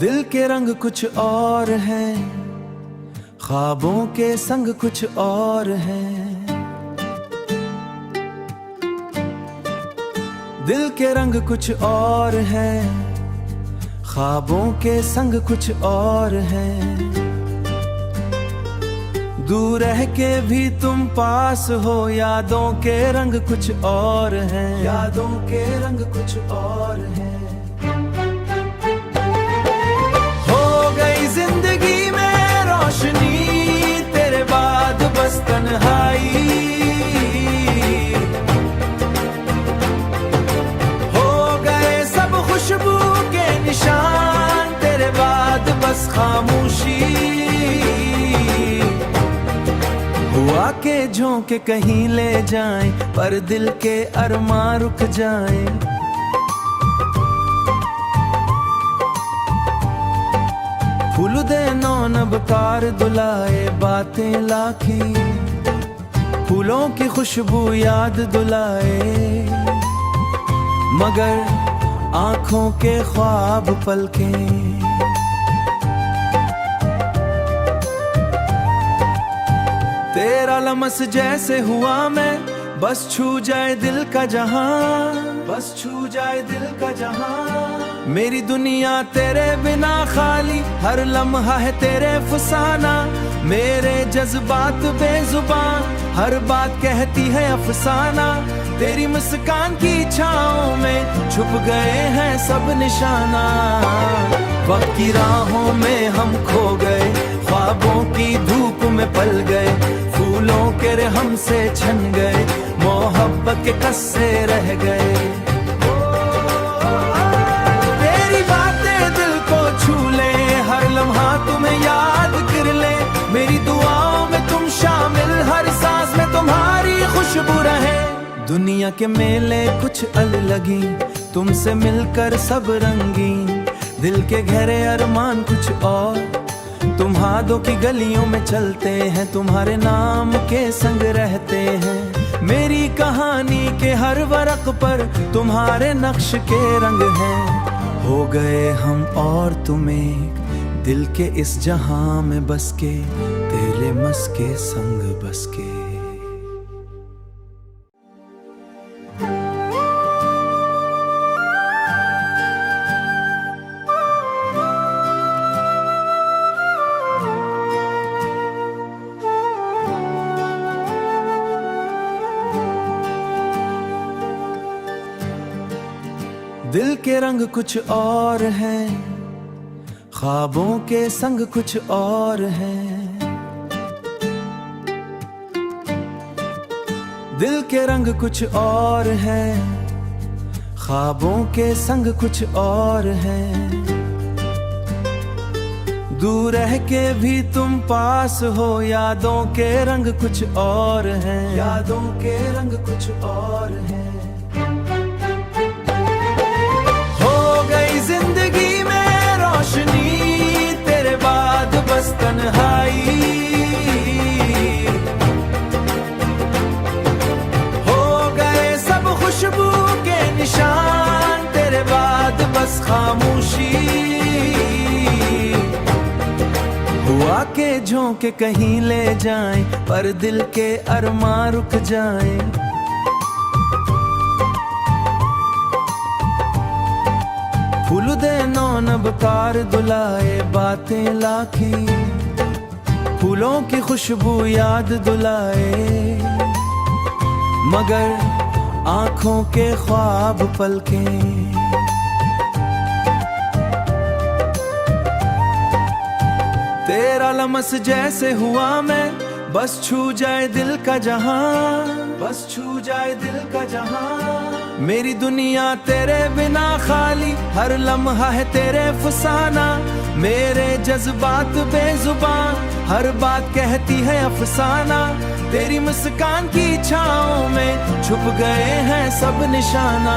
दिल के रंग कुछ और हैं, ख्वाबों के संग कुछ और हैं। दिल के रंग कुछ और हैं, ख्वाबों के संग कुछ और हैं। दूर रह के भी तुम पास हो, यादों के रंग कुछ और हैं। यादों के रंग कुछ और हैं। जिंदगी में रोशनी तेरे बाद बस तन्हाई, हो गए सब खुशबू के निशान तेरे बाद बस खामोशी। हुआ के झोंके कहीं ले जाएं, पर दिल के अरमां रुक जाएं। फूल दे नौनबकार दुलाए बातें लाखी, फूलों की खुशबू याद दुलाए। मगर आंखों के ख्वाब पलके, तेरा लमस जैसे हुआ मैं, बस छू जाए दिल का जहां, बस छू जाए दिल का जहां। मेरी दुनिया तेरे बिना खाली, हर लम्हा है तेरे फसाना। मेरे जज्बात बेजुबान, हर बात कहती है अफसाना। तेरी मुस्कान की छाँव में छुप गए हैं सब निशाना। वक्त की राहों में हम खो गए, ख्वाबों की धूप में पल गए। फूलों के रहम से छन गए, मोहब्बत के कस्से रह गए। तेरी बातें दिल को छू ले, हर लम्हा तुम्हें याद कर ले। मेरी दुआओं में तुम शामिल, हर सांस में तुम्हारी खुशबू रहे। दुनिया के मेले कुछ अलग, तुमसे मिलकर सब रंगीन। दिल के गहरे अरमान कुछ और, तुम्हादों की गलियों में चलते हैं, तुम्हारे नाम के संग रहते हैं। मेरी कहानी के हर वरक पर तुम्हारे नक्श के रंग हैं। हो गए हम और तुम एक, दिल के इस जहां में बस के, तेरे मस के संग बस के। दिल के रंग कुछ और हैं, ख्वाबों के संग कुछ और हैं। दिल के रंग कुछ और हैं, ख्वाबों के संग कुछ और हैं। दूर रह के भी तुम पास हो, यादों के रंग कुछ और हैं। यादों के रंग कुछ और हैं। जिंदगी में रोशनी तेरे बाद बस तन्हाई, हो गए सब खुशबू के निशान तेरे बाद बस खामोशी। हुआ के झोंके कहीं ले जाएं, पर दिल के अरमां रुक जाएं। फूल दे नौनबकार दुलाए बातें लाखी, फूलों की खुशबू याद दुलाए। मगर आंखों के ख्वाब पलके, तेरा लमस जैसे हुआ मैं, बस छू जाए दिल का जहां, बस छू जाए दिल का जहां। मेरी दुनिया तेरे बिना खाली, हर लम्हा है तेरे फसाना। मेरे जज्बात बेजुबान, हर बात कहती है अफसाना। तेरी मुस्कान की छाँव में छुप गए हैं सब निशाना।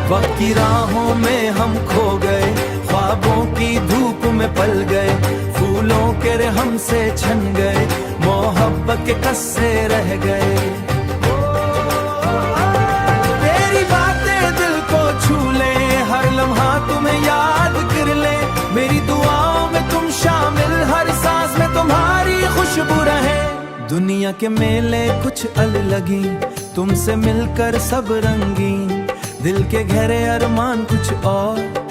वक्त की राहों में हम खो गए, ख्वाबों की धूप में पल गए। फूलों के रहम से छन गए, मोहब्बत के कस्से रह गए। तेरी बातें दिल को छू ले, हर लम्हा तुम्हें याद कर ले। खुशबू रहे। दुनिया के मेले कुछ अलग-लगी, तुमसे मिलकर सब रंगीन, दिल के गहरे अरमान कुछ और।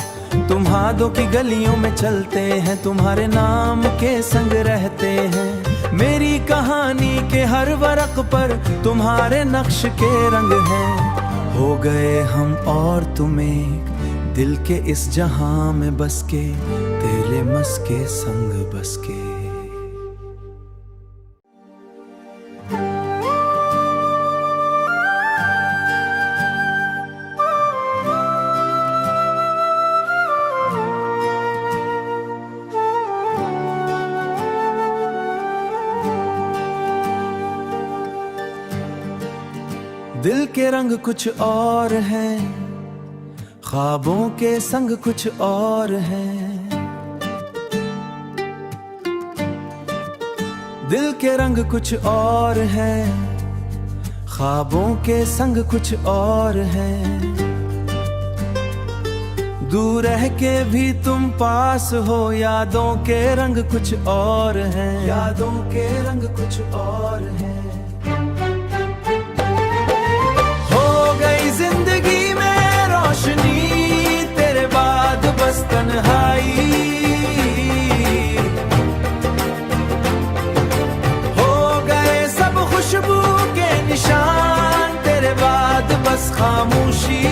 तुम हादों की गलियों में चलते हैं, तुम्हारे नाम के संग रहते हैं। मेरी कहानी के हर वरक पर तुम्हारे नक्श के रंग हैं। हो गए हम और तुम एक, दिल के इस जहां में बस के, तेरे मस्के संग बस के। दिल के रंग कुछ और हैं, ख्वाबों के संग कुछ और हैं। दिल के रंग कुछ और हैं, ख्वाबों के संग कुछ और हैं। दूर रह के भी तुम पास हो, यादों के रंग कुछ और हैं। यादों के रंग कुछ और हैं। जिंदगी में रोशनी तेरे बाद बस तन्हाई, हो गए सब खुशबू के निशान तेरे बाद बस खामोशी।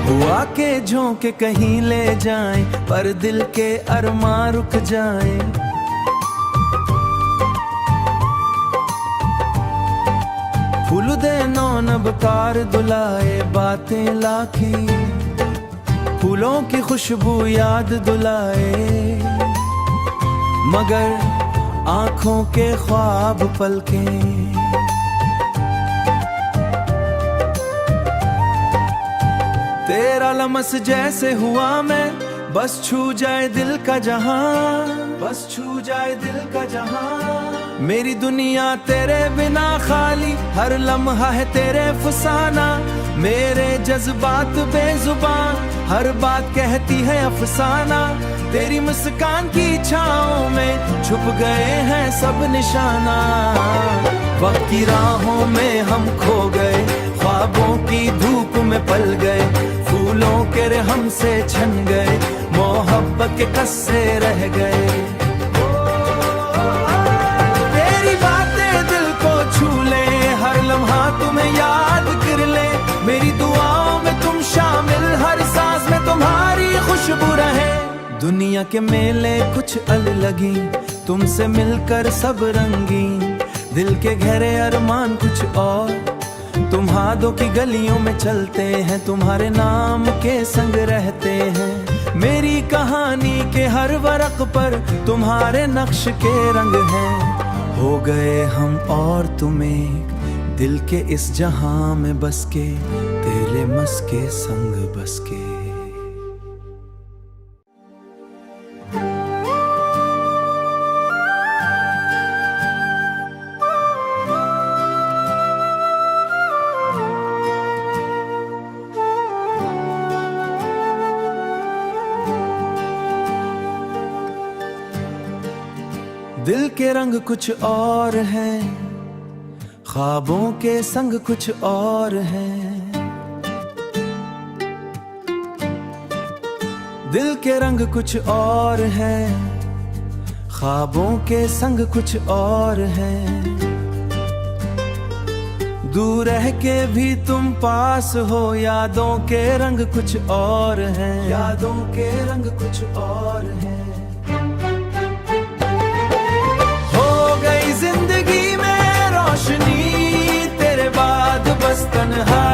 हुआ के झोंके कहीं ले जाएं, पर दिल के अरमां रुक जाएं। फूल दे नौनबकार दुलाए, बातें लाखी, फूलों की खुशबू याद दुलाए। मगर आंखों के ख्वाब पलके, तेरा लमस जैसे हुआ मैं, बस छू जाए दिल का जहां, बस छू जाए दिल का जहां। मेरी दुनिया तेरे बिना खाली, हर लम्हा है तेरे फसाना। मेरे जज्बात बेजुबान, हर बात कहती है अफसाना। तेरी मुस्कान की छाँव में छुप गए हैं सब निशाना। वक्त की राहों में हम खो गए, ख्वाबों की धूप में पल गए। फूलों के रहम से छन गए, मोहब्बत के कस्से रह गए। तुम्हें याद कर ले, मेरी दुआओं में तुम शामिल, हर सांस में तुम्हारी खुशबू रहे। दुनिया के मेले कुछ अलग-लगी, तुमसे मिलकर सब रंगीन, दिल के गहरे अरमान कुछ और। तुम हादों की गलियों में चलते हैं, तुम्हारे नाम के संग रहते हैं। मेरी कहानी के हर वरक पर तुम्हारे नक्श के रंग हैं। हो गए हम और तुम एक, दिल के इस जहां में बस के, तेरे मस्के संग बस के। दिल के रंग कुछ और हैं, ख्वाबों के संग कुछ और हैं। दिल के रंग कुछ और हैं, ख्वाबों के संग कुछ और हैं। दूर रह के भी तुम पास हो, यादों के रंग कुछ और हैं। यादों के रंग कुछ और हैं। हो गई जिंदगी में रोशनी तेरे बाद बस तन्हाई।